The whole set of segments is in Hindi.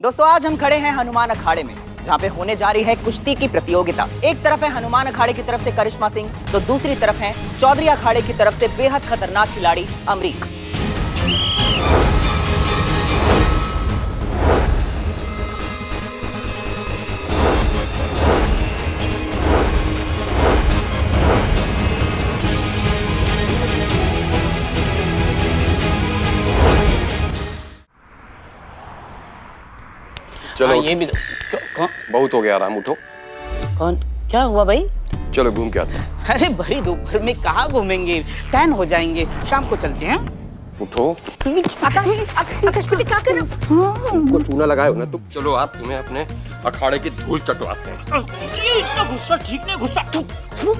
दोस्तों आज हम खड़े हैं हनुमान अखाड़े में, जहाँ पे होने जा रही है कुश्ती की प्रतियोगिता। एक तरफ है हनुमान अखाड़े की तरफ से करिश्मा सिंह, तो दूसरी तरफ है चौधरी अखाड़े की तरफ से बेहद खतरनाक खिलाड़ी अमरीक। चलो ये भी कौन? बहुत हो गया आराम, उठो। कौन? क्या हुआ भाई? चलो घूम के आते हैं। अरे भरी दोपहर में कहाँ घूमेंगे, टैन हो जाएंगे, शाम को चलते हैं। उठो। आकाश बेटे क्या कर रहे हो? तुमको चूना लगाए हो ना तुम। चलो आप तुम्हें अपने अखाड़े की धूल चटवाते हैं। ये इतना गुस्सा ठीक नहीं, गुस्सा थूक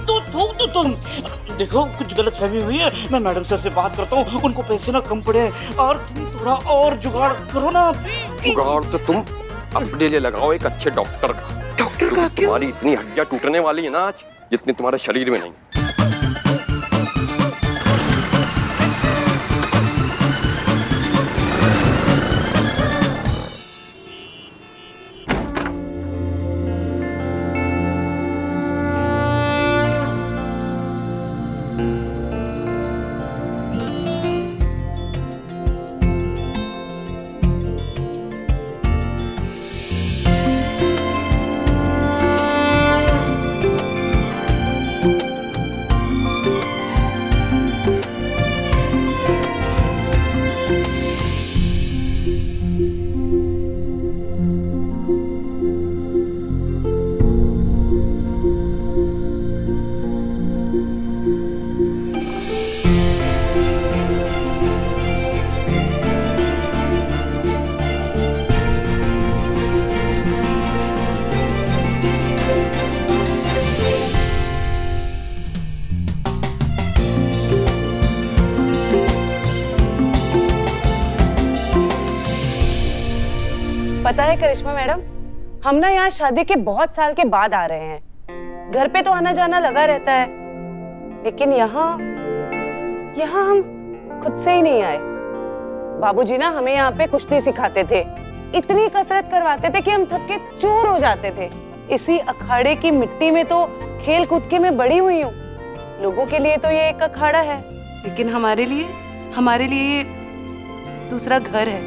दो तुम। देखो कुछ गलत फहमी हुई है, मैं मैडम सर से बात करता हूँ, उनको पैसे ना कम पड़े और तुम थोड़ा और जुगाड़ करो ना। जुगाड़ तो तुम अपने लिए लगाओ एक अच्छे डॉक्टर का। डॉक्टर का क्यों? तुम्हारी इतनी हड्डियां टूटने वाली है ना आज, जितनी तुम्हारे शरीर में नहीं। पता है करिश्मा मैडम, हम ना यहाँ शादी के बहुत साल के बाद आ रहे हैं। घर पे तो आना जाना लगा रहता है, लेकिन यहाँ हम खुद से ही नहीं आए। बाबूजी ना हमें यहाँ पे कुश्ती सिखाते थे, इतनी कसरत करवाते थे कि हम थक के चूर हो जाते थे। इसी अखाड़े की मिट्टी में तो खेल कूद के मैं बड़ी हुई हूँ। लोगों के लिए तो ये एक अखाड़ा है, लेकिन हमारे लिए ये दूसरा घर है।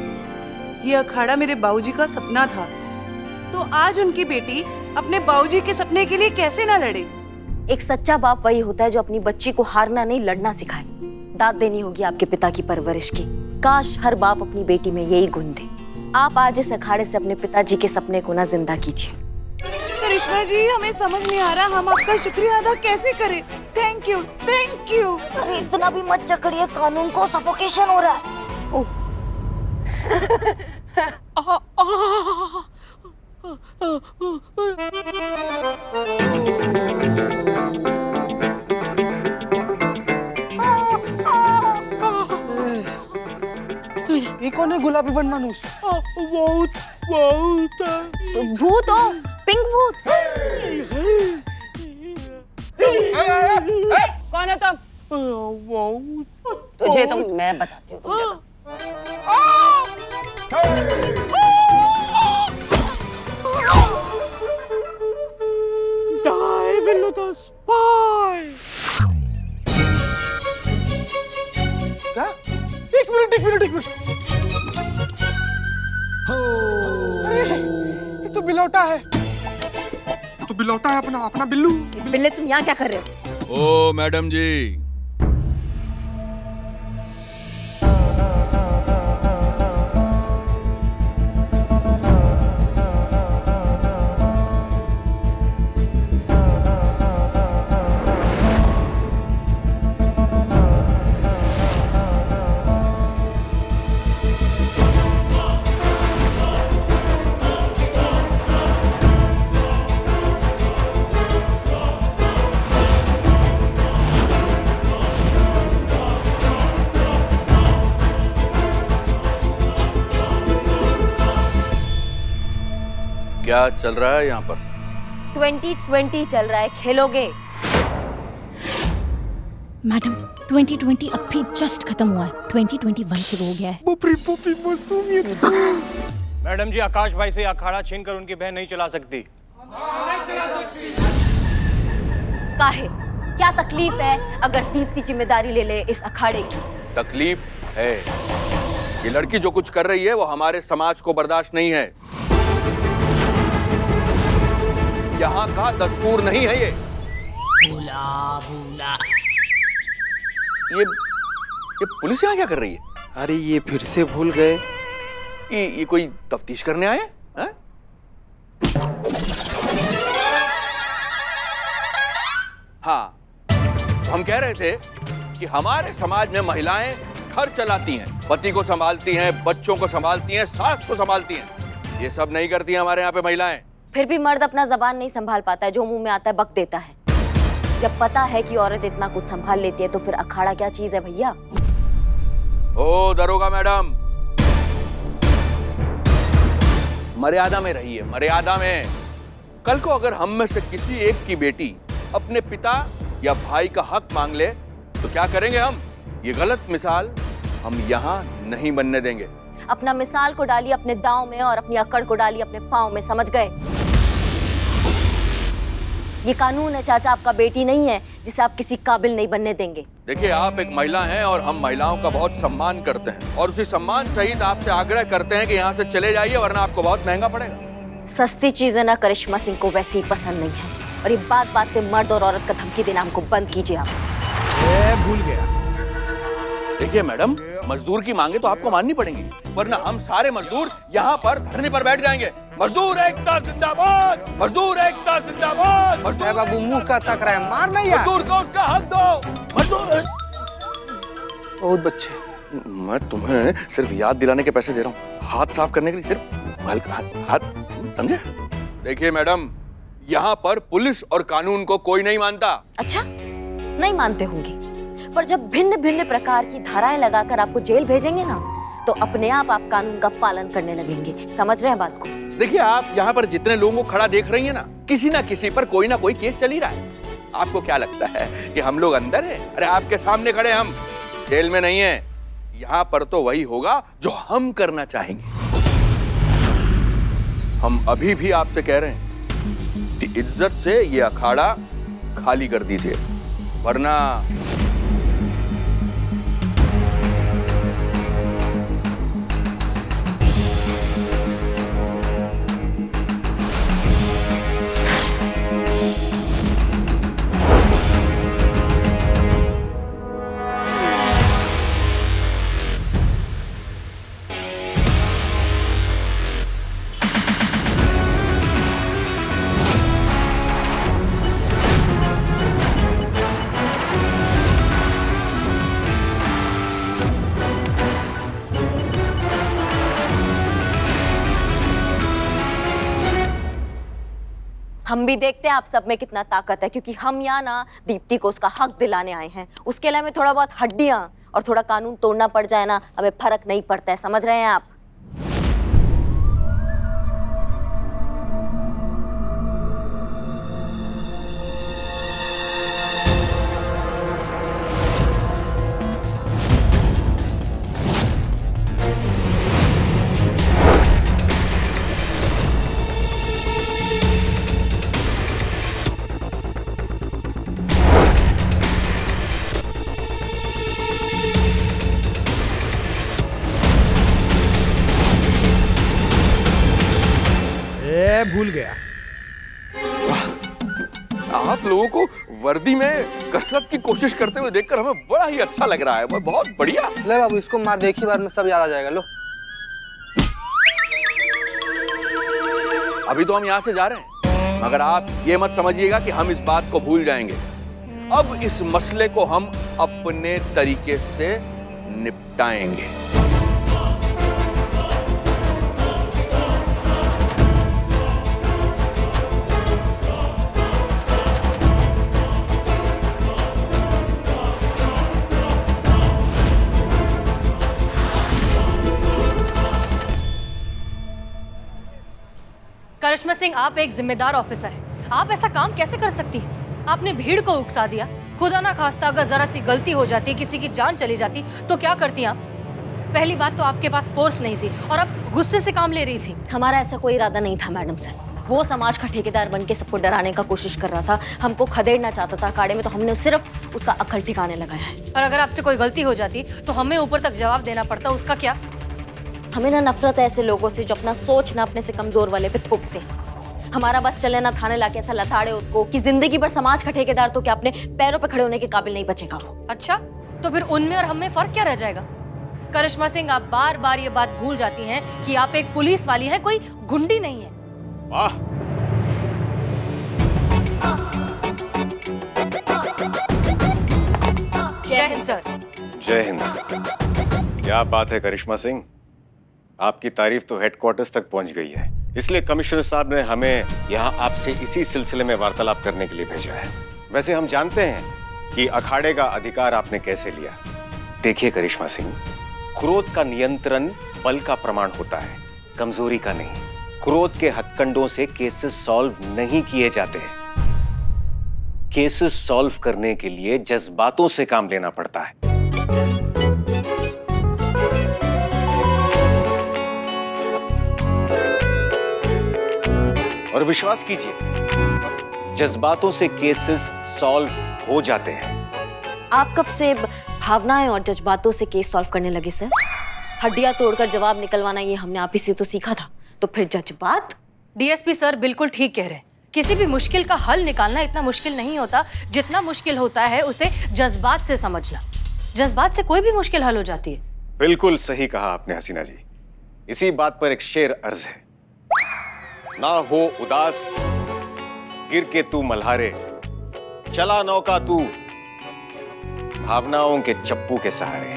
ये अखाड़ा मेरे बाबूजी का सपना था, तो आज उनकी बेटी अपने बाबूजी के सपने के लिए कैसे ना लड़े। एक सच्चा बाप वही होता है जो अपनी बच्ची को हारना नहीं लड़ना सिखाए। दाद देनी होगी आपके पिता की परवरिश की। काश हर बाप अपनी बेटी में यही गुण दे। आप आज इस अखाड़े से अपने पिताजी के सपने को ना जिंदा कीजिए। करिश्मा जी, हमें समझ नहीं आ रहा हम आपका शुक्रिया अदा कैसे करें। Thank you. अरे इतना भी मत जकड़िए, कानून को सफोकेशन हो रहा है। ये कौन है गुलाबी बन मानुस? बहुत भूत हो, पिंक भूत। कौन है तुम? तुझे तो मैं बताती हूँ, तुझे तो। Die below the spy. क्या? एक मिनट। अरे ये तो बिलौटा है। तो बिलौटा है अपना बिल्लू। बिल्ले तुम यहाँ क्या कर रहे हो? ओ मैडम जी, क्या चल रहा है यहाँ पर? 2020 चल रहा है, खेलोगे? मैडम 2020 अब भी जस्ट खत्म हुआ है, 2021 शुरू हो गया है। मैडम जी, आकाश भाई से अखाड़ा छीनकर उनकी बहन नहीं चला सकती। काहे? क्या तकलीफ है अगर दीप्ति जिम्मेदारी ले ले इस अखाड़े की? तकलीफ है। ये लड़की जो कुछ कर रही है वो हमारे समाज को बर्दाश्त नहीं है। यहाँ का दस्तूर नहीं है ये। भूला भूला। ये पुलिस यहाँ क्या कर रही है? अरे ये फिर से भूल गए। ये कोई तफ्तीश करने आए हैं? हाँ, हम कह रहे थे कि हमारे समाज में महिलाएं घर चलाती हैं, पति को संभालती हैं, बच्चों को संभालती हैं, सास को संभालती हैं। ये सब नहीं करती हैं हमारे यहाँ पे महिलाएं। फिर भी मर्द अपना जबान नहीं संभाल पाता है, जो मुंह में आता है बक देता है। जब पता है कि औरत इतना कुछ संभाल लेती है तो फिर अखाड़ा क्या चीज है भैया? ओ दरोगा मैडम, मर्यादा में रहिए, मर्यादा में। कल को अगर हम में से किसी एक की बेटी अपने पिता या भाई का हक मांग ले तो क्या करेंगे हम? ये गलत मिसाल हम यहाँ नहीं बनने देंगे। अपना मिसाल को डालिए अपने दांव में और अपनी अकड़ को डालिए अपने पांव में, समझ गए? ये कानून है चाचा, आपका बेटी नहीं है जिसे आप किसी काबिल नहीं बनने देंगे। देखिए, आप एक महिला हैं और हम महिलाओं का बहुत सम्मान करते हैं और उसी सम्मान सहित आपसे आग्रह करते हैं कि यहाँ से चले जाइए, वरना आपको बहुत महंगा पड़ेगा। सस्ती चीजें ना करिश्मा सिंह को वैसे ही पसंद नहीं है, और ये बात बात पे मर्द और औरत का धमकी देना हमको बंद कीजिए आप। भूल गया। देखिए मैडम, मजदूर की मांगे तो आपको माननी पड़ेंगी, वरना हम सारे मजदूर यहाँ पर धरने पर बैठ जाएंगे। मजदूर एकता जिंदाबाद, मजदूर एकता जिंदाबाद। मजदूर बाबू मुंह का तक रहा है, मारना यार। मजदूर को उसका हक दो। मजदूर। बहुत बच्चे। मैं तुम्हें सिर्फ याद दिलाने के पैसे दे रहा हूँ, हाथ साफ करने के लिए सिर्फ हाथ, समझे? देखिए मैडम, यहाँ पर पुलिस और कानून को कोई नहीं मानता। अच्छा, नहीं मानते होंगे, पर जब भिन्न भिन्न प्रकार की धाराएं लगाकर आपको जेल भेजेंगे ना, तो अपने आप कानून का पालन करने लगेंगे। समझ रहे हैं बात को? देखिए, आप यहाँ पर जितने लोगों को खड़ा देख रही हैं ना, किसी ना किसी पर कोई ना कोई केस चल ही रहा है। आपको क्या लगता है कि हम लोग अंदर हैं? अरे आपके सामने खड़े, हम जेल में नहीं हैं। यहाँ पर तो वही होगा जो हम करना चाहेंगे। हम अभी भी आपसे कह रहे हैं कि इज्जत से ये अखाड़ा खाली कर दीजिए, वरना हम भी देखते हैं आप सब में कितना ताकत है, क्योंकि हम यहाँ ना दीप्ति को उसका हक दिलाने आए हैं। उसके लिए हमें थोड़ा बहुत हड्डियां और थोड़ा कानून तोड़ना पड़ जाए ना, हमें फर्क नहीं पड़ता है। समझ रहे हैं आप? भूल गया। आप लोगों को वर्दी में कसरत की कोशिश करते हुए देखकर हमें बड़ा ही अच्छा लग रहा है। बहुत बढ़िया। ले बाबू, इसको मार, देख ही बार में सब याद आ जाएगा। लो, अभी तो हम यहाँ से जा रहे हैं, मगर आप ये मत समझिएगा कि हम इस बात को भूल जाएंगे। अब इस मसले को हम अपने तरीके से निपटाएंगे। करिश्मा सिंह, आप एक जिम्मेदार ऑफिसर हैं। आप ऐसा काम कैसे कर सकती हैं? आपने भीड़ को उकसा दिया। खुदा ना खास्ता अगर जरा सी गलती हो जाती, किसी की जान चली जाती, तो क्या करती आप? पहली बात तो आपके पास फोर्स नहीं थी, और अब गुस्से से काम ले रही थी। हमारा ऐसा कोई इरादा नहीं था मैडम सर। वो समाज का ठेकेदार बन के सबको डराने का कोशिश कर रहा था, हमको खदेड़ना चाहता था अखाड़े में, तो हमने सिर्फ उसका अक्ल ठिकाने लगाया है। और अगर आपसे कोई गलती हो जाती तो हमें ऊपर तक जवाब देना पड़ता, उसका क्या? हमें ना नफरत है ऐसे लोगों से जो अपना सोच ना अपने से कमजोर वाले पे थोपते हैं। हमारा बस चले ना थाने लाके ऐसा लताड़े उसको कि जिंदगी भर समाज का ठेकेदार तो क्या अपने पैरों पे खड़े होने के काबिल नहीं बचेगा वो। अच्छा, तो फिर उनमें और हम में फर्क क्या रह जाएगा? करिश्मा सिंह, आप बार बार ये बात भूल जाती हैं कि आप एक पुलिस वाली हैं, कोई गुंडी नहीं है। वाह, जय हिंद सर। जय हिंद। क्या बात है करिश्मा सिंह, आपकी तारीफ तो हेडक्वार्टर्स तक पहुंच गई है, इसलिए कमिश्नर साहब ने हमें यहाँ आपसे इसी सिलसिले में वार्तालाप करने के लिए भेजा है। वैसे हम जानते हैं कि अखाड़े का अधिकार आपने कैसे लिया। देखिए करिश्मा सिंह, क्रोध का नियंत्रण बल का प्रमाण होता है, कमजोरी का नहीं। क्रोध के हथकंडों से केसेस सॉल्व नहीं किए जाते। केसेस सॉल्व करने के लिए जज्बातों से काम लेना पड़ता है। और विश्वास कीजिए, जज्बातों से केसेस सॉल्व हो जाते हैं। आप कब से भावनाएं और जज्बातों से केस सॉल्व करने लगे सर? हड्डियां तोड़कर जवाब निकलवाना ये हमने आप ही से तो सीखा था, तो फिर जज्बात? डीएसपी सर बिल्कुल ठीक कह रहे हैं। किसी भी मुश्किल का हल निकालना इतना मुश्किल नहीं होता जितना मुश्किल होता है उसे जज्बात से समझना। जज्बात से कोई भी मुश्किल हल हो जाती है। बिल्कुल सही कहा आपने हसीना जी। इसी बात पर एक शेर अर्ज है, ना हो उदास गिर के तू मल्हारे, चला नौका तू भावनाओं के चप्पू के सहारे।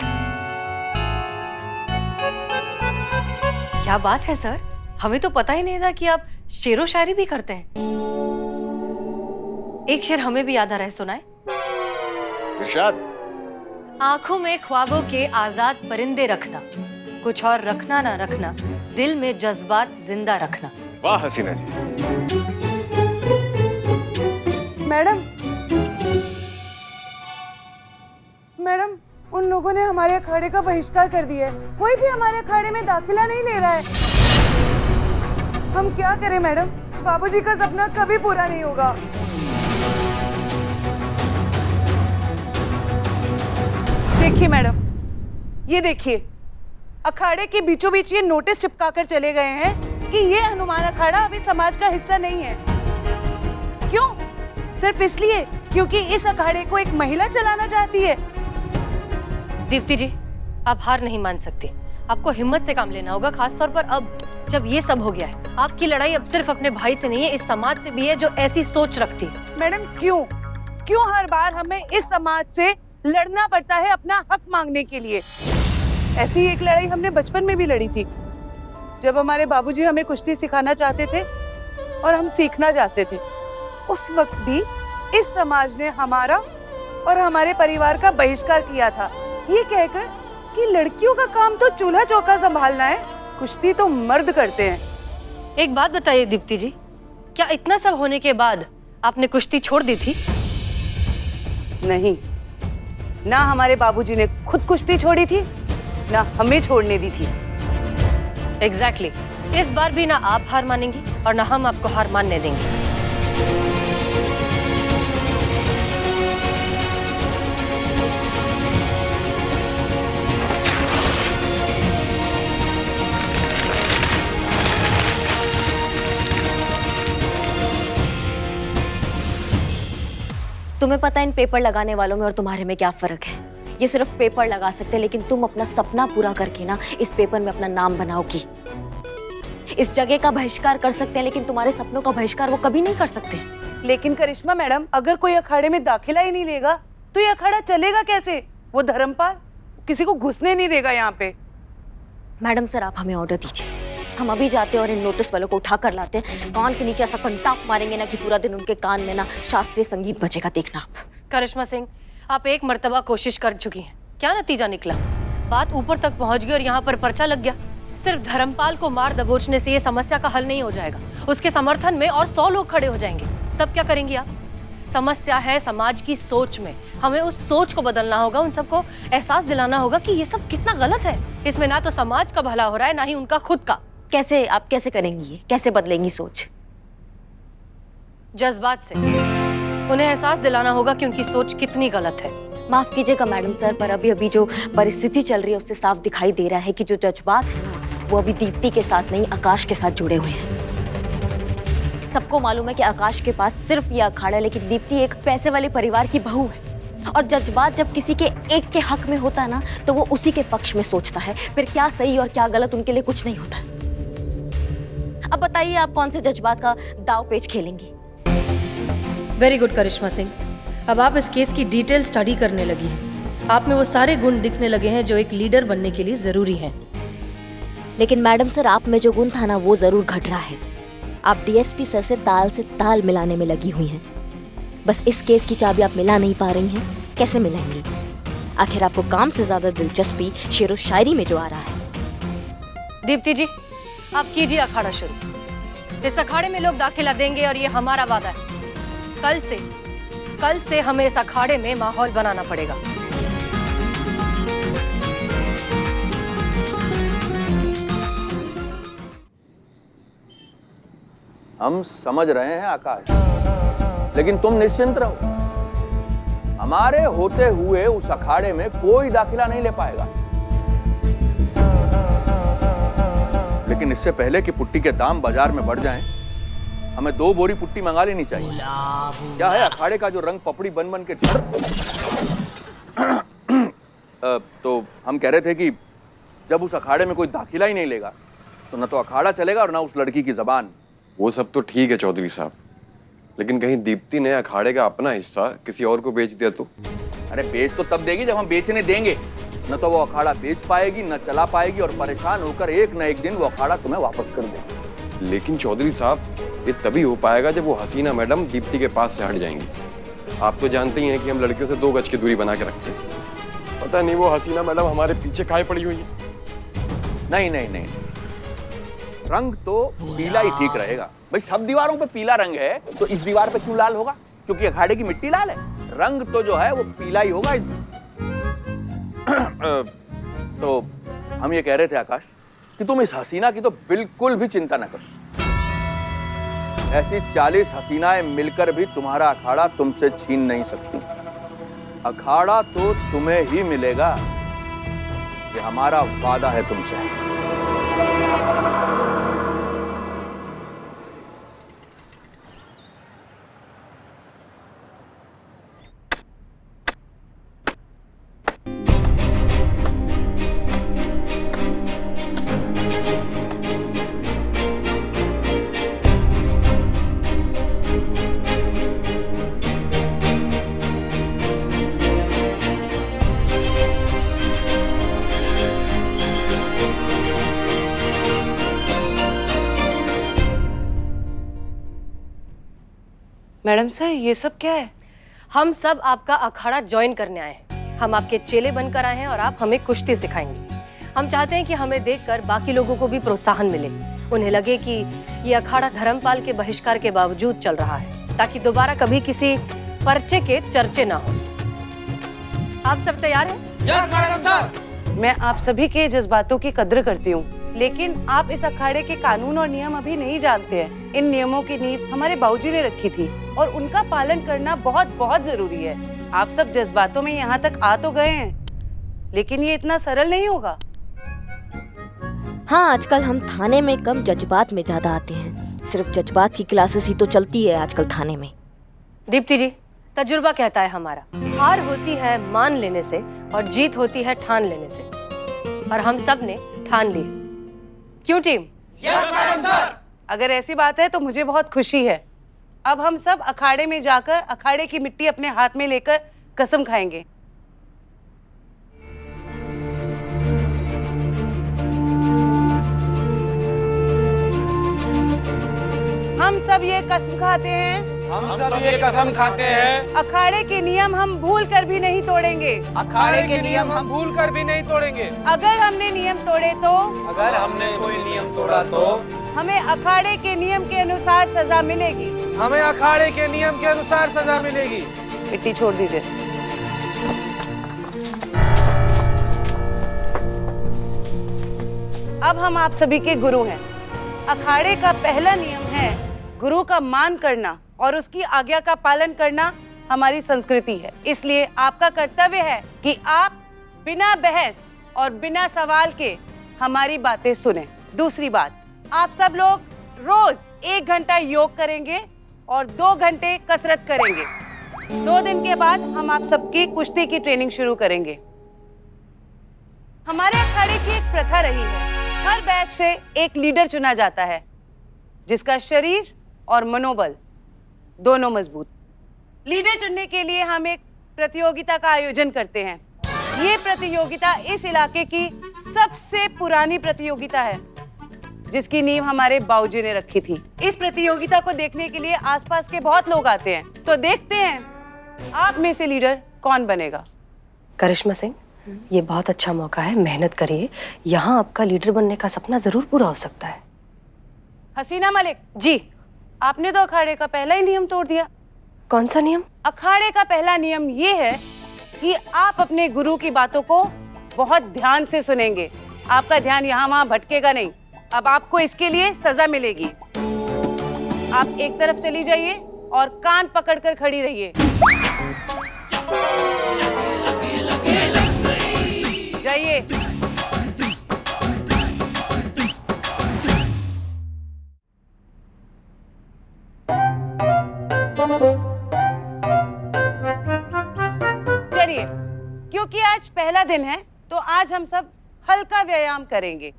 क्या बात है सर, हमें तो पता ही नहीं था कि आप शेरो शायरी भी करते हैं। एक शेर हमें भी याद आ रहा है, सुनाए। इरशाद। आंखों में ख्वाबों के आजाद परिंदे रखना, कुछ और रखना ना रखना, दिल में जज्बात जिंदा रखना। वाह हसीना जी। मैडम, मैडम, उन लोगों ने हमारे अखाड़े का बहिष्कार कर दिया है। कोई भी हमारे अखाड़े में दाखिला नहीं ले रहा है। हम क्या करें मैडम? बाबूजी का सपना कभी पूरा नहीं होगा। देखिए मैडम, ये देखिए, अखाड़े के बीचों बीच ये नोटिस चिपका कर चले गए हैं कि ये हनुमान अखाड़ा अभी समाज का हिस्सा नहीं है। क्यों? सिर्फ इसलिए क्योंकि इस अखाड़े को एक महिला चलाना चाहती है। दीप्ति जी, आप हार नहीं मान सकती। आपको हिम्मत से काम लेना होगा, खासतौर पर अब जब ये सब हो गया है। आपकी लड़ाई अब सिर्फ अपने भाई से नहीं है, इस समाज से भी है जो ऐसी सोच रखती है। मैडम, क्यों हर बार हमें इस समाज से लड़ना पड़ता है अपना हक मांगने के लिए? ऐसी एक लड़ाई हमने बचपन में भी लड़ी थी, जब हमारे बाबूजी हमें कुश्ती सिखाना चाहते थे और हम सीखना चाहते थे। उस वक्त भी इस समाज ने हमारा और हमारे परिवार का बहिष्कार किया था, ये कहकर कि लड़कियों का काम तो चूल्हा चौका संभालना है, कुश्ती तो मर्द करते हैं। एक बात बताइए दीप्ति जी, क्या इतना सब होने के बाद आपने कुश्ती छोड़ दी थी? नहीं, ना हमारे बाबूजी ने खुद कुश्ती छोड़ी थी, ना हमें छोड़ने दी थी। एग्जैक्टली। इस बार भी ना आप हार मानेंगी और ना हम आपको हार मानने देंगे। तुम्हें पता है इन पेपर लगाने वालों में और तुम्हारे में क्या फर्क है? ये सिर्फ पेपर लगा सकते हैं, लेकिन तुम अपना सपना पूरा करके ना इस पेपर में अपना नाम बनाओगी। इस जगह का बहिष्कार कर सकते हैं, लेकिन तुम्हारे सपनों का बहिष्कार वो कभी नहीं कर सकते। लेकिन करिश्मा मैडम, अगर कोई अखाड़े में दाखिला ही नहीं लेगा तो ये अखाड़ा चलेगा कैसे? वो धर्मपाल किसी को घुसने नहीं देगा यहाँ पे। मैडम सर, आप हमें ऑर्डर दीजिए, हम अभी जाते हैं और इन नोटिस वालों को उठा कर लाते हैं। कान के नीचे ऐसा कंटाप मारेंगे ना कि पूरा दिन उनके कान में ना शास्त्रीय संगीत बजेगा, देखना आप। करिश्मा सिंह, आप एक मर्तबा कोशिश कर चुकी हैं, क्या नतीजा निकला? बात ऊपर तक पहुंच गई और यहाँ पर पर्चा लग गया। सिर्फ धर्मपाल को मार दबोचने से ये समस्या का हल नहीं हो जाएगा, उसके समर्थन में और 100 लोग खड़े हो जाएंगे। तब क्या करेंगी आप? समस्या है समाज की सोच में, हमें उस सोच को बदलना होगा। उन सबको एहसास दिलाना होगा कि ये सब कितना गलत है। इसमें ना तो समाज का भला हो रहा है, ना ही उनका खुद का। कैसे आप कैसे करेंगी ये? कैसे बदलेंगी सोच? जज्बात से। उन्हें एहसास दिलाना होगा कि उनकी सोच कितनी गलत है। माफ कीजिएगा मैडम सर, पर अभी अभी जो परिस्थिति चल रही है उससे साफ दिखाई दे रहा है कि जो जज्बात है ना, वो अभी दीप्ति के साथ नहीं, आकाश के साथ जुड़े हुए हैं। सबको मालूम है कि आकाश के पास सिर्फ ये अखाड़ा है, लेकिन दीप्ति एक पैसे वाले परिवार की बहू है, और जज्बात जब किसी के एक के हक में होता है ना, तो वो उसी के पक्ष में सोचता है। फिर क्या सही और क्या गलत उनके लिए कुछ नहीं होता। अब बताइए आप कौन से जज्बात का दाव पेच खेलेंगी? वेरी गुड करिश्मा सिंह, अब आप इस केस की डिटेल स्टडी करने लगी हैं। आप में वो सारे गुण दिखने लगे हैं जो एक लीडर बनने के लिए जरूरी हैं। लेकिन मैडम सर, आप में जो गुण था ना, वो जरूर घट रहा है। आप डीएसपी सर से ताल मिलाने में लगी हुई हैं। बस इस केस की चाबी आप मिला नहीं पा रही हैं। कैसे मिलाएंगी? आखिर आपको काम से ज्यादा दिलचस्पी शेरो शायरी में जो आ रहा है। दीप्ति जी, आप कीजिए अखाड़ा शुरू। इस अखाड़े में लोग दाखिला देंगे और ये हमारा वादा है। कल से हमें इस अखाड़े में माहौल बनाना पड़ेगा। हम समझ रहे हैं आकाश, लेकिन तुम निश्चिंत रहो, हमारे होते हुए उस अखाड़े में कोई दाखिला नहीं ले पाएगा। लेकिन इससे पहले कि पुट्टी के दाम बाजार में बढ़ जाएं, हमें 2 बोरी पुट्टी मंगा लेनी चाहिए। क्या है, अखाड़े का जो रंग पपड़ी बन बन के तो हम कह रहे थे कि जब उस अखाड़े में कोई दाखिला ही नहीं लेगा, तो न तो अखाड़ा चलेगा और न उस लड़की की जबान। वो सब तो ठीक है चौधरी साहब, लेकिन कहीं दीप्ति ने अखाड़े का अपना हिस्सा किसी और को बेच दिया तो? अरे बेच तो तब देगी जब हम बेचने देंगे। न तो वो अखाड़ा बेच पाएगी, न चला पाएगी, और परेशान होकर एक न एक दिन वो अखाड़ा तुम्हें वापस कर देगी। लेकिन चौधरी साहब, ये तभी हो पाएगा जब वो हसीना मैडम दीप्ति के पास से हट जाएंगी। आप तो जानते ही हैं कि हम लड़कियों से 2 गज की दूरी बना के रखते हैं। पता नहीं वो हसीना मैडम हमारे पीछे काहे पड़ी हुई है। नहीं, रंग तो पीला ही ठीक रहेगा। भाई सब दीवारों पे पीला रंग है, तो इस दीवार पे क्यों लाल होगा? क्योंकि अखाड़े की मिट्टी लाल है। रंग तो जो है वो पीला ही होगा। तो हम ये कह रहे थे आकाश कि तुम इस हसीना की तो बिल्कुल भी चिंता न करो। ऐसी 40 हसीनाएं मिलकर भी तुम्हारा अखाड़ा तुमसे छीन नहीं सकती। अखाड़ा तो तुम्हें ही मिलेगा, ये हमारा वादा है तुमसे। मैडम सर, ये सब क्या है? हम सब आपका अखाड़ा ज्वाइन करने आए हैं। हम आपके चेले बनकर आए हैं और आप हमें कुश्ती सिखाएंगे। हम चाहते हैं कि हमें देखकर बाकी लोगों को भी प्रोत्साहन मिले, उन्हें लगे कि ये अखाड़ा धर्मपाल के बहिष्कार के बावजूद चल रहा है, ताकि दोबारा कभी किसी पर्चे के चर्चे ना हो। आप सब तैयार हैं? Yes madam sir. मैं आप सभी के जज्बातों की कद्र करती हूँ, लेकिन आप इस अखाड़े के कानून और नियम अभी नहीं जानते हैं। इन नियमों की नींव हमारे बाबूजी ने रखी थी और उनका पालन करना बहुत बहुत जरूरी है। आप सब जज्बातों में यहाँ तक आ तो गए हैं, लेकिन ये इतना सरल नहीं होगा। हाँ, आजकल हम थाने में कम जज्बात में ज्यादा आते हैं। सिर्फ जज्बात की क्लासेस ही तो चलती है आजकल थाने में। दीप्ति जी, तजुर्बा कहता है हमारा, हार होती है मान लेने से और जीत होती है ठान लेने से, और हम सब ने ठान ली। क्यों टीम? Yes madam sir. अगर ऐसी बात है तो मुझे बहुत खुशी है। अब हम सब अखाड़े में जाकर अखाड़े की मिट्टी अपने हाथ में लेकर कसम खाएंगे। हम सब ये कसम खाते हैं, हम सब ये कसम खाते हैं, अखाड़े के नियम हम भूल कर भी नहीं तोड़ेंगे। अखाड़े के नियम हम भूल कर भी नहीं तोड़ेंगे। अगर हमने नियम तोड़े तो, अगर हमने कोई नियम तोड़ा तो हमें अखाड़े के नियम के अनुसार सजा मिलेगी। हमें अखाड़े के नियम के अनुसार सजा मिलेगी। मिट्टी छोड़ दीजिए। अब हम आप सभी के गुरु हैं। अखाड़े का पहला नियम है गुरु का मान करना और उसकी आज्ञा का पालन करना हमारी संस्कृति है। इसलिए आपका कर्तव्य है कि आप बिना बहस और बिना सवाल के हमारी बातें सुने। दूसरी बात, आप सब लोग रोज 1 घंटा योग करेंगे और 2 घंटे कसरत करेंगे। 2 दिन के बाद हम आप सबकी कुश्ती की ट्रेनिंग शुरू करेंगे। हमारे अखाड़े की एक प्रथा रही है, हर बैच से एक लीडर चुना जाता है जिसका शरीर और मनोबल दोनों मजबूत। लीडर चुनने के लिए हम एक प्रतियोगिता का आयोजन करते हैं। ये प्रतियोगिता इस इलाके की सबसे पुरानी प्रतियोगिता है जिसकी नींव हमारे बाबूजी ने रखी थी। इस प्रतियोगिता को देखने के लिए आसपास के बहुत लोग आते हैं, तो देखते हैं आप में से लीडर कौन बनेगा। करिश्मा सिंह, ये बहुत अच्छा मौका है, मेहनत करिए। यहाँ आपका लीडर बनने का सपना जरूर पूरा हो सकता है। हसीना मलिक जी। आपने तो अखाड़े का पहला ही नियम तोड़ दिया। कौन सा नियम? अखाड़े का पहला नियम ये है कि आप अपने गुरु की बातों को बहुत ध्यान से सुनेंगे। आपका ध्यान यहाँ वहाँ भटकेगा नहीं। अब आपको इसके लिए सजा मिलेगी। आप एक तरफ चली जाइए और कान पकड़कर खड़ी रहिए। जाइए। चलिए, क्योंकि आज पहला दिन है तो आज हम सब हल्का व्यायाम करेंगे।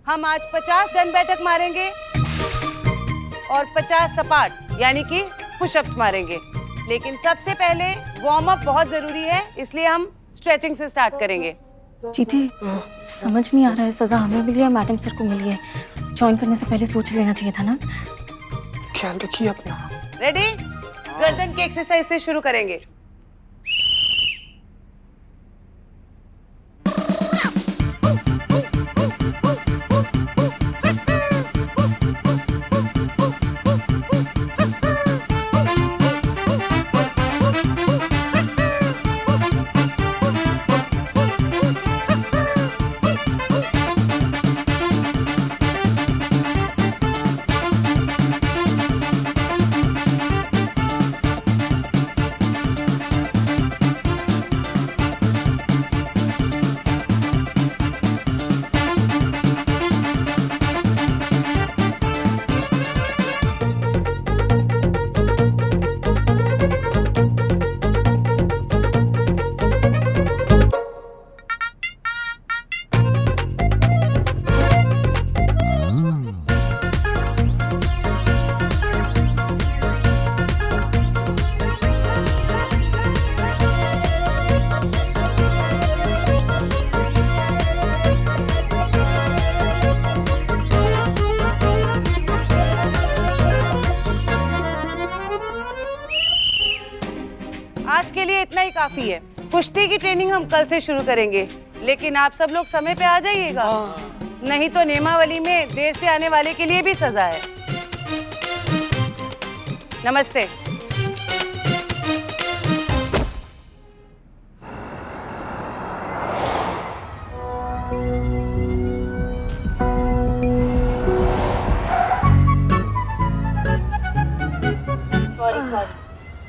हम आज 50 दंड बैठक मारेंगे और 50 सपाट यानी कि पुशअप्स मारेंगे। लेकिन सबसे पहले वार्म अप बहुत जरूरी है, इसलिए हम स्ट्रेचिंग से स्टार्ट करेंगे। जीते, समझ नहीं आ रहा है, सजा हमें मिली है मैडम सर को मिली है। ज्वाइन करने से पहले सोच लेना चाहिए था ना। ख्याल रखिए अपना। रेडी? गर्दन की एक्सरसाइज से शुरू करेंगे। आज के लिए इतना ही काफी है। कुश्ती की ट्रेनिंग हम कल से शुरू करेंगे, लेकिन आप सब लोग समय पे आ जाइएगा, नहीं तो नेमावली में देर से आने वाले के लिए भी सजा है। नमस्ते।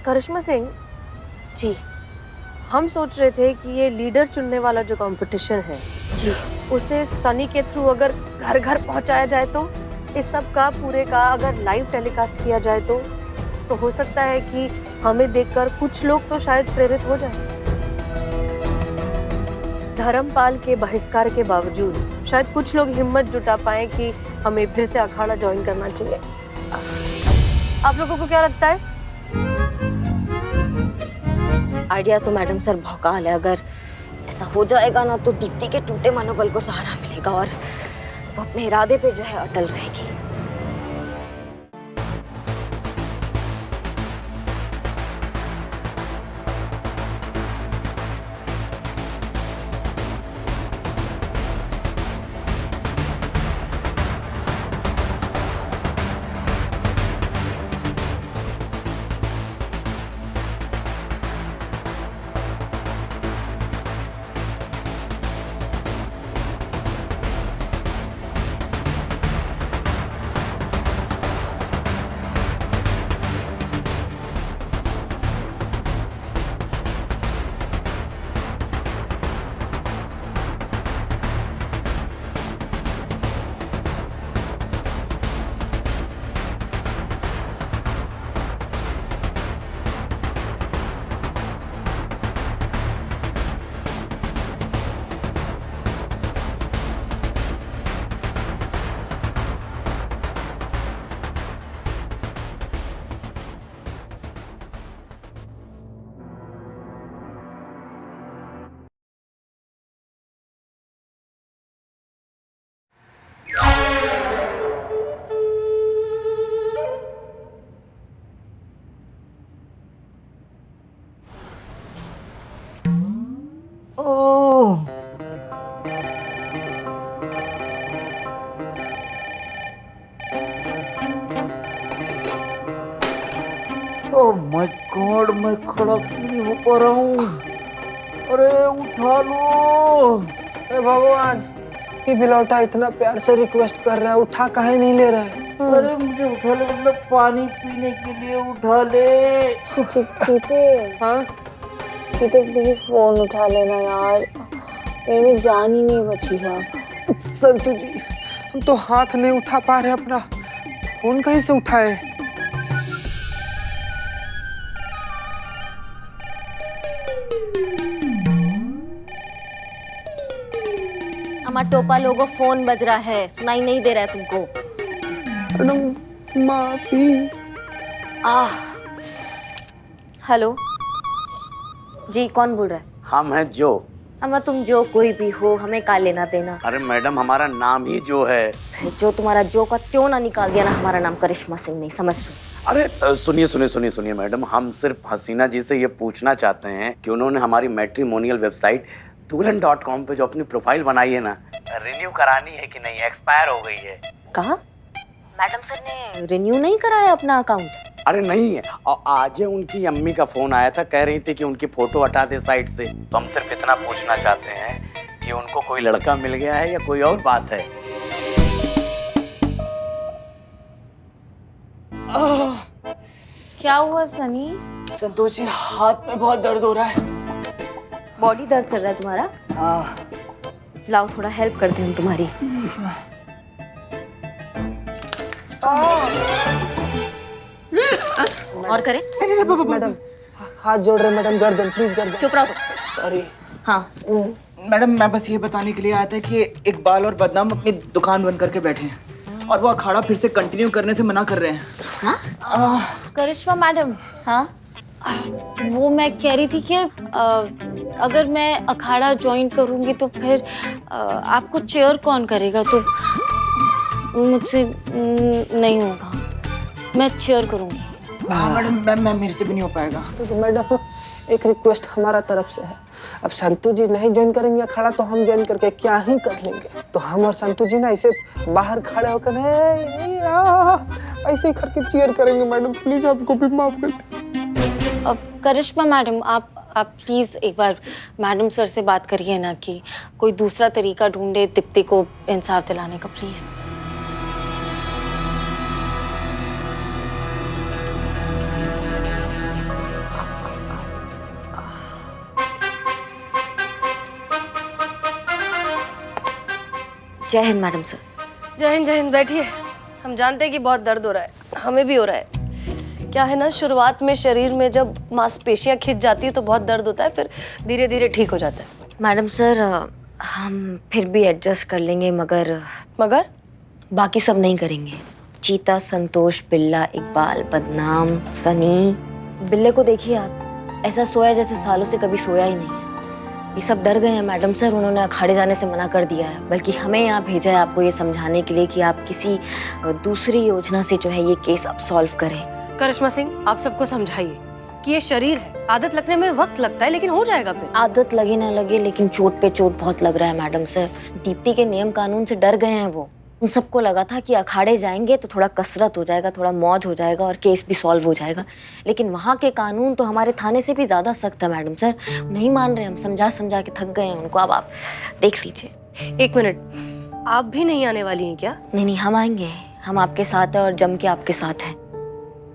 करिश्मा सिंह जी, हम सोच रहे थे कि ये लीडर चुनने वाला जो कंपटीशन है जी, उसे सनी के थ्रू अगर घर घर पहुंचाया जाए तो इस सब का पूरे का अगर लाइव टेलीकास्ट किया जाए तो हो सकता है कि हमें देखकर कुछ लोग तो शायद प्रेरित हो जाए। धर्मपाल के बहिष्कार के बावजूद शायद कुछ लोग हिम्मत जुटा पाए कि हमें फिर से अखाड़ा ज्वाइन करना चाहिए। आप लोगों को क्या लगता है? आइडिया तो मैडम सर भौकाल है। अगर ऐसा हो जाएगा ना तो दीप्ति के टूटे मनोबल को सहारा मिलेगा और वो अपने इरादे पे जो है अटल रहेगी। माय गॉड, मैं खड़ा क्यों नहीं हो पा रहा हूँ? अरे उठा लो। हे भगवान, ये बिलौटा इतना प्यार से रिक्वेस्ट कर रहा है, उठा काहे नहीं ले रहा है? अरे मुझे उठा ले, मतलब पानी पीने के लिए उठा ले। चीते, हाँ चीते प्लीज फोन उठा लेना यार, मेरे में जान ही नहीं बची है। संतू जी, हम तो हाथ नहीं उठा पा रहे अपना, फोन कहीं से उठाए? हमारा टोपा लोगो फोन बज रहा है, सुनाई नहीं दे रहा है तुमको? मैडम माफी। हेलो जी, कौन बोल रहा है? हम हैं जो। अम्मा तुम जो कोई भी हो, हमें का लेना देना? अरे मैडम, हमारा नाम ही जो है। जो तुम्हारा जो का त्यों ना निकाल दिया ना, हमारा नाम करिश्मा सिंह नहीं, समझ लो। अरे सुनिए सुनिए सुनिए सुनिए मैडम, हम सिर्फ हसीना जी से ये पूछना चाहते हैं कि उन्होंने हमारी मैट्रिमोनियल वेबसाइट dulan.com पे जो अपनी प्रोफाइल बनाई है ना, रिन्यू करानी है कि नहीं, एक्सपायर हो गई है। कहा? मैडम सर ने रिन्यू नहीं कराया अपना अकाउंट? अरे नहीं है, और आज उनकी अम्मी का फोन आया था, कह रही थी कि उनकी फोटो हटा दे साइट से। तो हम सिर्फ इतना पूछना चाहते हैं कि उनको कोई लड़का मिल गया है या कोई और बात है। क्या हुआ सनी? संतोष जी, हाथ में बहुत दर्द हो रहा है। बॉडी दर्द कर रहा है तुम्हारा? हाँ। लाओ थोड़ा हेल्प करते हैं तुम्हारी। और करें? मैडम हाथ जोड़ रहे मैडम, गर्दन प्लीज, गर्दन। चुप रहो। सॉरी। हाँ मैडम, मैं बस ये बताने के लिए आया था कि इकबाल और बदनाम अपनी दुकान बंद करके बैठे हैं और वो अखाड़ा फिर से कंटिन्यू करने से मना कर रहे हैं। करिश्मा मैडम, हाँ वो मैं कह रही थी कि अगर मैं अखाड़ा ज्वाइन करूंगी तो फिर आपको चेयर कौन करेगा? तो मुझसे नहीं होगा, मैं चेयर करूंगी। हाँ मैडम, मैं मेरे से भी नहीं हो पाएगा। तो मैडम एक रिक्वेस्ट हमारा तरफ से है, अब संतू जी नहीं ज्वाइन करेंगे अखाड़ा तो हम ज्वाइन करके क्या ही कर लेंगे। तो हम और संतू जी ना ऐसे बाहर खड़े होकर ऐसे ही करके चीयर करेंगे। मैडम प्लीज आपको भी माफ कर दीजिए। अब करिश्मा मैडम, आप प्लीज एक बार मैडम सर से बात करिए ना कि कोई दूसरा तरीका ढूंढे दीप्ति को इंसाफ दिलाने का, प्लीज। जय हिंद मैडम सर। जय हिंद, जय हिंद। बैठिए। हम जानते हैं कि बहुत दर्द हो रहा है, हमें भी हो रहा है। क्या है ना, शुरुआत में शरीर में जब मांसपेशियां खिंच जाती है तो बहुत दर्द होता है, फिर धीरे धीरे ठीक हो जाता है। मैडम सर, हम फिर भी एडजस्ट कर लेंगे, मगर बाकी सब नहीं करेंगे। चीता, संतोष, बिल्ला, इकबाल, बदनाम, सनी। बिल्ले को देखिए आप, ऐसा सोया जैसे सालों से कभी सोया ही नहीं है। ये सब डर गए हैं मैडम सर, उन्होंने अखाड़े जाने से मना कर दिया है, बल्कि हमें यहाँ भेजा है आपको ये समझाने के लिए कि आप किसी दूसरी योजना से जो है ये केस अब सॉल्व करें। करिश्मा सिंह, आप सबको समझाइए कि ये शरीर है, आदत लगने में वक्त लगता है, लेकिन हो जाएगा। फिर आदत लगे ना लगे, लेकिन चोट पे चोट बहुत लग रहा है मैडम सर। दीप्ति के नियम कानून से डर गए हैं वो। उन सबको लगा था कि अखाड़े जाएंगे तो थोड़ा कसरत हो जाएगा, थोड़ा मौज हो जाएगा और केस भी सॉल्व हो जाएगा, लेकिन वहाँ के कानून तो हमारे थाने से भी ज्यादा सख्त है मैडम सर। नहीं मान रहे, हम समझा समझा के थक गए हैं उनको। अब आप देख लीजिए। एक मिनट, आप भी नहीं आने वाली हैं क्या? नहीं, हम आएंगे, हम आपके साथ है और जम के आपके साथ है।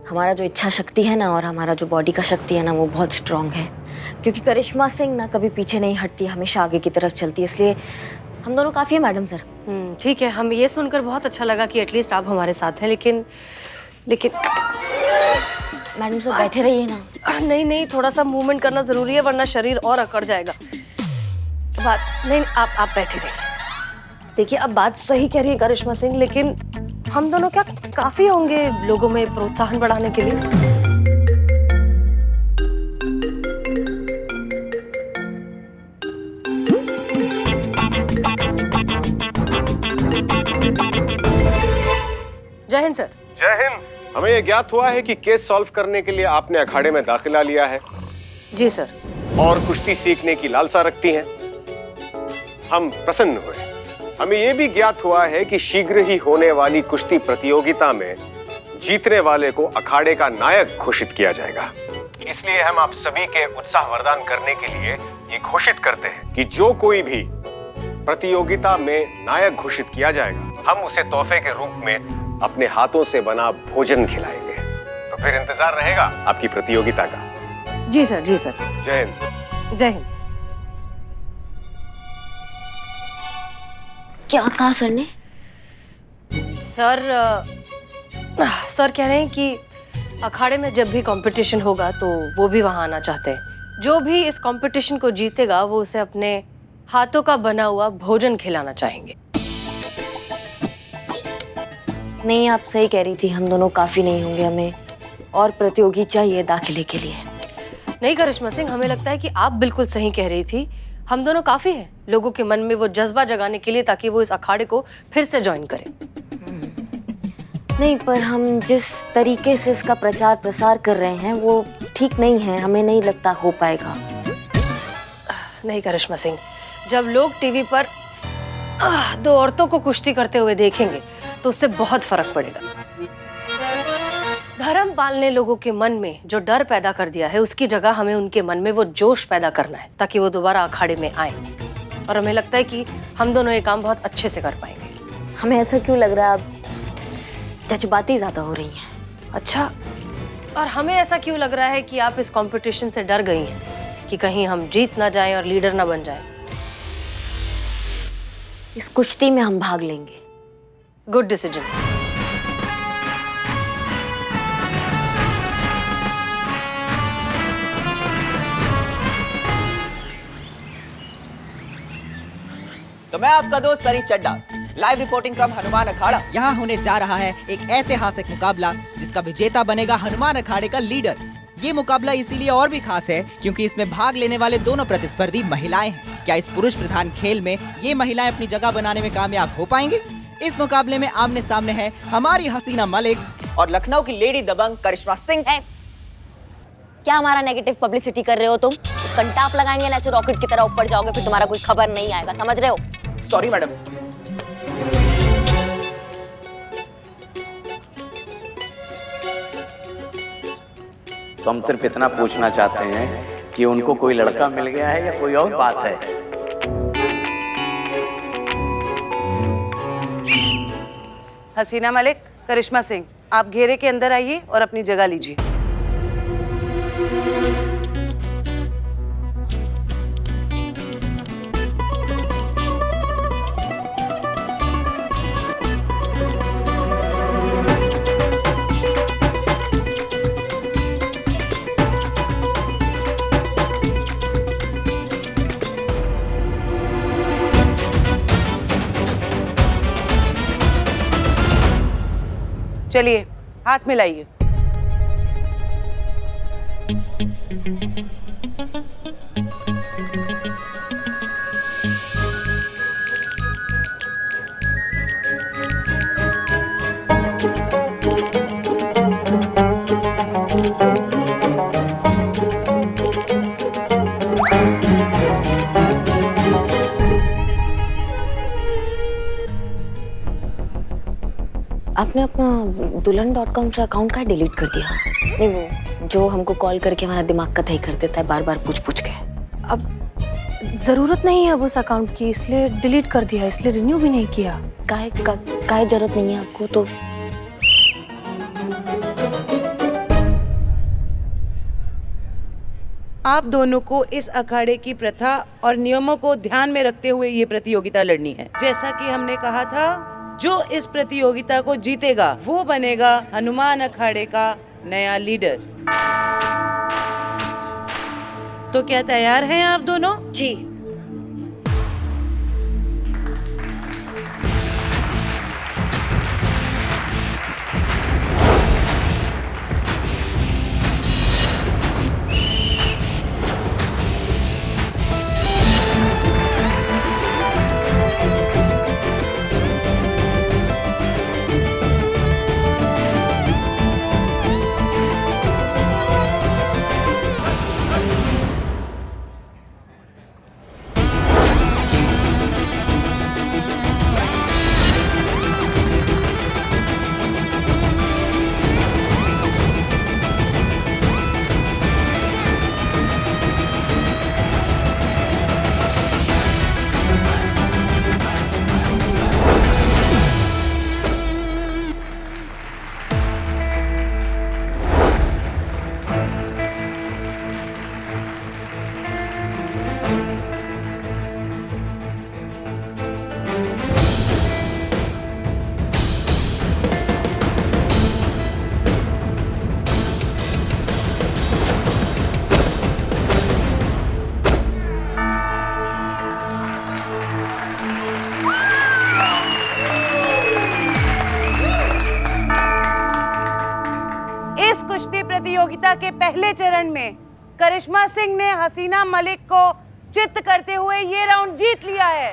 हमारा जो इच्छा शक्ति है ना और हमारा जो बॉडी का शक्ति है ना, वो बहुत स्ट्रांग है, क्योंकि करिश्मा सिंह ना कभी पीछे नहीं हटती, हमेशा आगे की तरफ चलती है, इसलिए हम दोनों काफी है मैडम सर। ठीक है, हम ये सुनकर बहुत अच्छा लगा कि एटलीस्ट आप हमारे साथ हैं, लेकिन मैडम सर बैठे रहिए ना। नहीं, थोड़ा सा मूवमेंट करना जरूरी है, वरना शरीर और अकड़ जाएगा। नहीं, आप बैठे रहिए। देखिए, अब बात सही कह रही है करिश्मा सिंह, लेकिन हम दोनों क्या काफी होंगे लोगों में प्रोत्साहन बढ़ाने के लिए? जय हिंद सर। जय हिंद। हमें यह ज्ञात हुआ है कि केस सॉल्व करने के लिए आपने अखाड़े में दाखिला लिया है। जी सर। और कुश्ती सीखने की लालसा रखती हैं। हम प्रसन्न हुए। हमें यह भी ज्ञात हुआ है कि शीघ्र ही होने वाली कुश्ती प्रतियोगिता में जीतने वाले को अखाड़े का नायक घोषित किया जाएगा। इसलिए हम आप सभी के उत्साहवर्धन करने के लिए ये घोषित करते हैं कि जो कोई भी प्रतियोगिता में नायक घोषित किया जाएगा, हम उसे तोहफे के रूप में अपने हाथों से बना भोजन खिलाएंगे। तो फिर इंतजार रहेगा आपकी प्रतियोगिता का। जी सर, जी सर। जय हिंद। जय हिंद। क्या कहा सर ने? सर कह रहे हैं कि अखाड़े में जब भी कंपटीशन होगा तो वो भी वहां आना चाहते हैं। जो भी इस कंपटीशन को जीतेगा वो उसे अपने हाथों का बना हुआ भोजन खिलाना चाहेंगे। नहीं, आप सही कह रही थी, हम दोनों काफी नहीं होंगे, हमें और प्रतियोगी चाहिए दाखिले के लिए। नहीं करिश्मा सिंह, हमें लगता है कि आप बिल्कुल सही कह रही थी। हम दोनों काफी हैं लोगों के मन में वो जज्बा जगाने के लिए, ताकि वो इस अखाड़े को फिर से ज्वाइन करें। नहीं, पर हम जिस तरीके से इसका प्रचार प्रसार कर रहे हैं वो ठीक नहीं है, हमें नहीं लगता हो पाएगा। नहीं करिश्मा सिंह, जब लोग टीवी पर दो औरतों को कुश्ती करते हुए देखेंगे तो उससे बहुत फर्क पड़ेगा। धर्मपाल ने लोगों के मन में जो डर पैदा कर दिया है, उसकी जगह हमें उनके मन में वो जोश पैदा करना है, ताकि वो दोबारा अखाड़े में आए। और हमें लगता है कि हम दोनों ये काम बहुत अच्छे से कर पाएंगे। हमें ऐसा क्यों लग रहा है आप जज्बाती ज्यादा हो रही हैं? अच्छा, और हमें ऐसा क्यों लग रहा है कि आप इस कंपटीशन से डर गई हैं कि कहीं हम जीत ना जाएं और लीडर ना बन जाएं? इस कुश्ती में हम भाग लेंगे। Good decision. तो मैं आपका दोस्त सनी चड्डा, लाइव रिपोर्टिंग फ्रॉम हनुमान अखाड़ा। यहाँ होने जा रहा है एक ऐतिहासिक मुकाबला जिसका विजेता बनेगा हनुमान अखाड़े का लीडर। ये मुकाबला इसीलिए और भी खास है क्योंकि इसमें भाग लेने वाले दोनों प्रतिस्पर्धी महिलाएं हैं। क्या इस पुरुष प्रधान खेल में ये महिलाएं अपनी जगह बनाने में कामयाब हो पाएंगे? इस मुकाबले में आमने सामने है हमारी हसीना मलिक और लखनऊ की लेडी दबंग करिश्मा सिंह। क्या हमारा नेगेटिव पब्लिसिटी कर रहे हो तुम? कंटाप लगाएंगे ना, ऐसे रॉकेट की तरह ऊपर जाओगे, फिर तुम्हारा कोई खबर नहीं आएगा, समझ रहे हो? Sorry madam. तो हम सिर्फ इतना पूछना चाहते हैं कि उनको कोई लड़का मिल गया है या कोई और बात है? हसीना मलिक, करिश्मा सिंह, आप घेरे के अंदर आइए और अपनी जगह लीजिए। चलिए, हाथ मिलाइए। आपने अपना दुल्हन.com से अकाउंट का डिलीट कर दिया? नहीं, वो जो हमको कॉल करके हमारा दिमाग का दही कर देता है बार बार पूछ के। अब जरूरत नहीं है अब उस अकाउंट की, इसलिए डिलीट कर दिया, इसलिए रिन्यू भी नहीं किया। काहे जरूरत नहीं है आपको? तो आप दोनों को इस अखाड़े की प्रथा और नियमों को ध्यान में रखते हुए ये प्रतियोगिता लड़नी है। जैसा कि हमने कहा था, जो इस प्रतियोगिता को जीतेगा वो बनेगा हनुमान अखाड़े का नया लीडर। तो क्या तैयार हैं आप दोनों? जी। प्रतियोगिता के पहले चरण में करिश्मा सिंह ने हसीना मलिक को चित्त करते हुए ये राउंड जीत लिया है।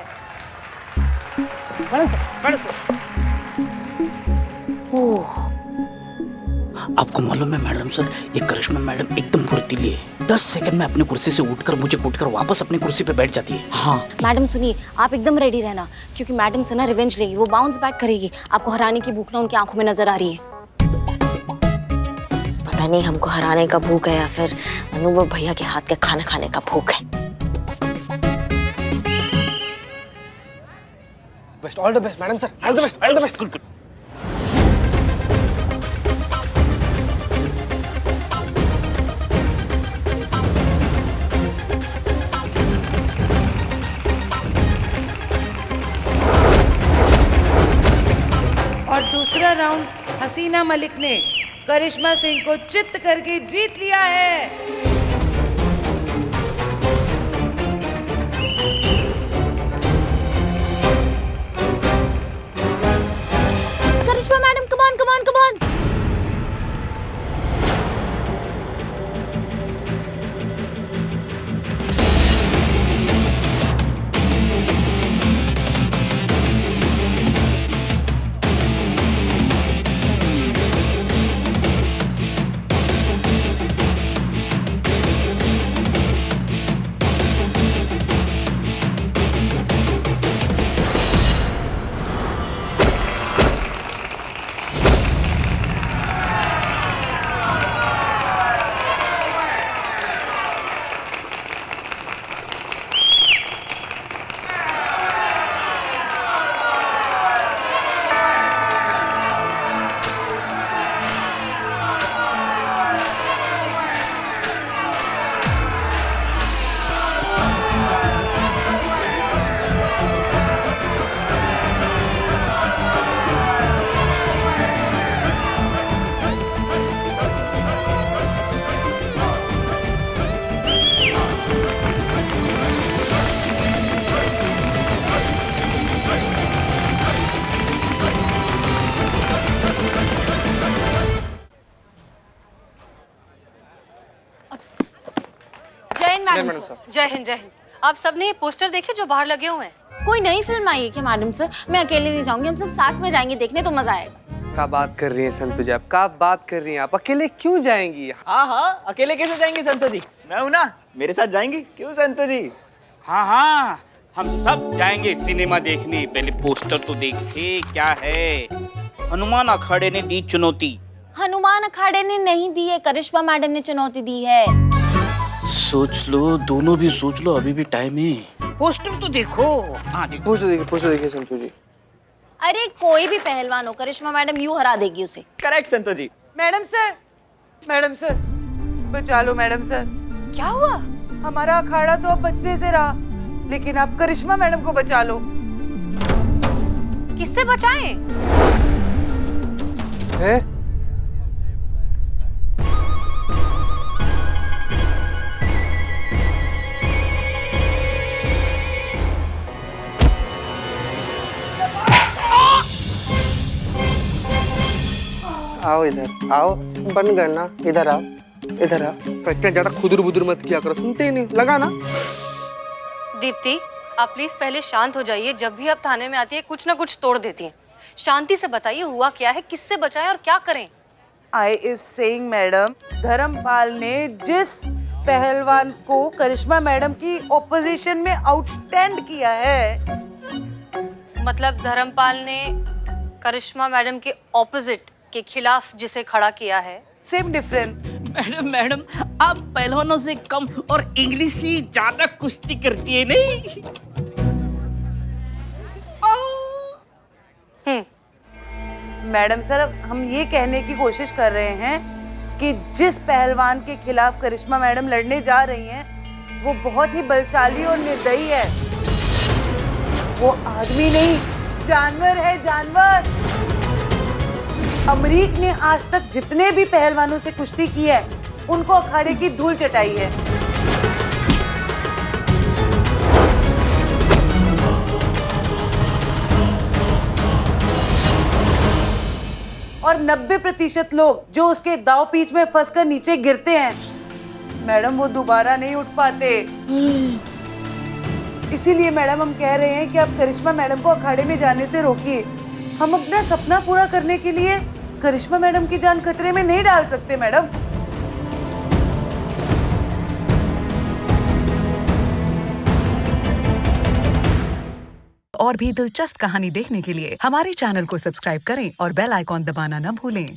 आपको मालूम है मैडम सर, ये करिश्मा मैडम एकदम फुर्तीली है। 10 सेकंड में अपनी कुर्सी से उठकर मुझे कूटकर वापस अपनी कुर्सी पे बैठ जाती है। हाँ मैडम सुनिए, आप एकदम रेडी रहना, क्योंकि मैडम से ना रिवेंज लेगी, वो बाउंस बैक करेगी। आपको हराने की भूख ना उनकी आंखों में नजर आ रही है। पता नहीं हमको हराने का भूख है या फिर अनुभव भैया के हाथ के खाना खाने का भूख है। Best, all the best madam sir, all the best, all the best. और दूसरा राउंड हसीना मलिक ने करिश्मा सिंह को चित्त करके जीत लिया है। Karishma madam, come on come on come on. जय हिंद, जय हिंद। आप सबने ये पोस्टर देखे जो बाहर लगे हुए हैं? कोई नई फिल्म आई है क्या मैडम सर? मैं अकेले नहीं जाऊंगी, हम सब साथ में जाएंगे देखने, तो मजा आएगा। क्या बात कर रही हैं संतु जी, आप क्या बात कर रही हैं? आप अकेले क्यों जाएंगी? हाँ हाँ, अकेले कैसे जाएंगी संतो जी? मैं हूं ना, मेरे साथ जाएंगी। क्यों संतो जी? हाँ हाँ, हम सब जाएंगे सिनेमा देखने। पहले पोस्टर तो देखते क्या है। हनुमान अखाड़े ने दी चुनौती। हनुमान अखाड़े ने नहीं दी है, करिश्मा मैडम ने चुनौती दी है। सोच लो, दोनों भी सोच लो, अभी भी टाइम है। पोस्टर तो देखो। हाँ देखो, पोस्टर देखिए संतु जी। अरे कोई भी पहलवान हो, करिश्मा मैडम यूं हरा देगी उसे। करेक्ट संतो जी। मैडम सर बचा लो मैडम सर। क्या हुआ? हमारा अखाड़ा तो अब बचने से रहा, लेकिन आप करिश्मा मैडम को बचा लो। किससे बचाएं? है? आओ इधर आओ, बन गए ना, इधर आओ, इधर आओ। इतना ज्यादा खुदुर बुदुर मत किया करो, सुनते ही नहीं, लगा ना। दीप्ति, आप प्लीज पहले शांत हो जाइए। जब भी आप थाने में आती है कुछ ना कुछ तोड़ देती हैं। शांति से बताइए हुआ क्या है, किससे बचाएं और क्या करें? I is saying madam, Dharmpal ने जिस पहलवान को करिश्मा मैडम की ओपोजिशन में आउटस्टैंड किया है, मतलब धर्मपाल ने करिश्मा मैडम के ऑपोजिट के खिलाफ जिसे खड़ा किया है। Same difference. मैडम आप पहलवानों से कम और इंग्लिश ही ज्यादा कुश्ती करती है नहीं? मैडम सर, हम ये कहने की कोशिश कर रहे हैं कि जिस पहलवान के खिलाफ करिश्मा मैडम लड़ने जा रही हैं, वो बहुत ही बलशाली और निर्दयी है। वो आदमी नहीं, जानवर है, जानवर। अमरीक ने आज तक जितने भी पहलवानों से कुश्ती की है, उनको अखाड़े की धूल चटाई है। और 90% लोग जो उसके दाव पीच में फंसकर नीचे गिरते हैं मैडम, वो दोबारा नहीं उठ पाते। इसीलिए मैडम हम कह रहे हैं कि आप करिश्मा मैडम को अखाड़े में जाने से रोकिए। हम अपना सपना पूरा करने के लिए करिश्मा मैडम की जान खतरे में नहीं डाल सकते मैडम। और भी दिलचस्प कहानी देखने के लिए हमारे चैनल को सब्सक्राइब करें और बेल आइकॉन दबाना न भूलें।